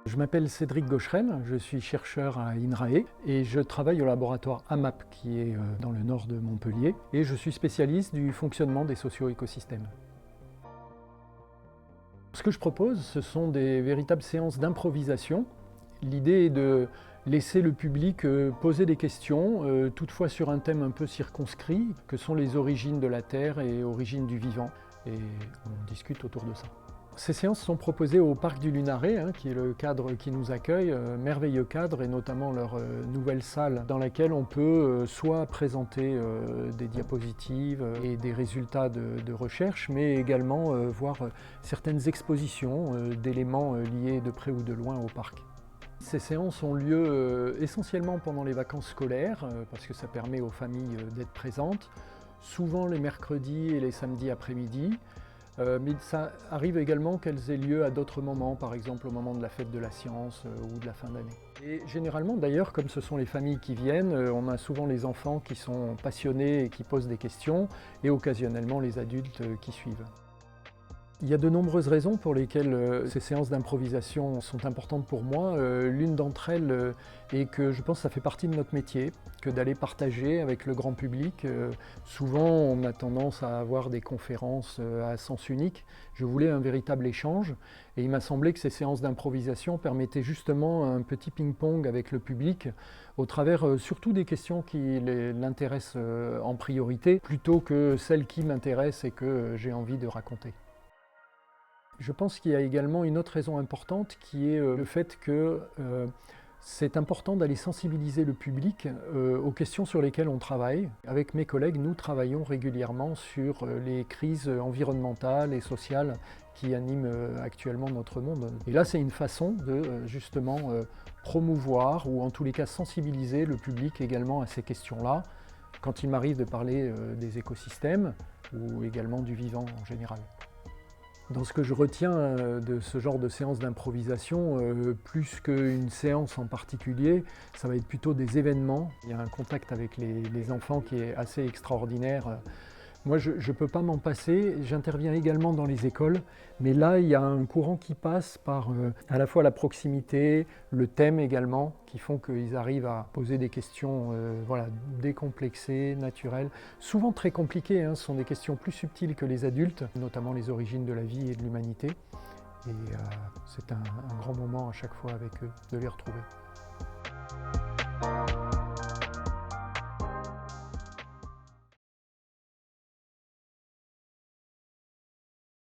Je m'appelle Cédric Gaucherel, je suis chercheur à INRAE et je travaille au laboratoire AMAP qui est dans le nord de Montpellier et je suis spécialiste du fonctionnement des socio-écosystèmes. Ce que je propose, ce sont des véritables séances d'improvisation. L'idée est de laisser le public poser des questions, toutefois sur un thème un peu circonscrit, que sont les origines de la Terre et origines du vivant. Et on discute autour de ça. Ces séances sont proposées au Parc du Lunaret, qui est le cadre qui nous accueille, merveilleux cadre, et notamment leur nouvelle salle dans laquelle on peut soit présenter des diapositives et des résultats de recherche, mais également voir certaines expositions d'éléments liés de près ou de loin au parc. Ces séances ont lieu essentiellement pendant les vacances scolaires, parce que ça permet aux familles d'être présentes, souvent les mercredis et les samedis après-midi. Mais ça arrive également qu'elles aient lieu à d'autres moments, par exemple au moment de la fête de la science ou de la fin d'année. Et généralement d'ailleurs, comme ce sont les familles qui viennent, on a souvent les enfants qui sont passionnés et qui posent des questions, et occasionnellement les adultes qui suivent. Il y a de nombreuses raisons pour lesquelles ces séances d'improvisation sont importantes pour moi. L'une d'entre elles est que je pense que ça fait partie de notre métier, que d'aller partager avec le grand public. Souvent on a tendance à avoir des conférences à sens unique. Je voulais un véritable échange et il m'a semblé que ces séances d'improvisation permettaient justement un petit ping-pong avec le public au travers surtout des questions qui l'intéressent en priorité plutôt que celles qui m'intéressent et que j'ai envie de raconter. Je pense qu'il y a également une autre raison importante qui est le fait que c'est important d'aller sensibiliser le public aux questions sur lesquelles on travaille. Avec mes collègues, nous travaillons régulièrement sur les crises environnementales et sociales qui animent actuellement notre monde. Et là, c'est une façon de justement promouvoir ou en tous les cas sensibiliser le public également à ces questions-là quand il m'arrive de parler des écosystèmes ou également du vivant en général. Dans ce que je retiens de ce genre de séance d'improvisation, plus qu'une séance en particulier, ça va être plutôt des événements. Il y a un contact avec les enfants qui est assez extraordinaire. Moi, je ne peux pas m'en passer. J'interviens également dans les écoles, mais là, il y a un courant qui passe par à la fois la proximité, le thème également, qui font qu'ils arrivent à poser des questions voilà, décomplexées, naturelles, souvent très compliquées. Ce sont des questions plus subtiles que les adultes, notamment les origines de la vie et de l'humanité. Et c'est un grand moment à chaque fois avec eux de les retrouver.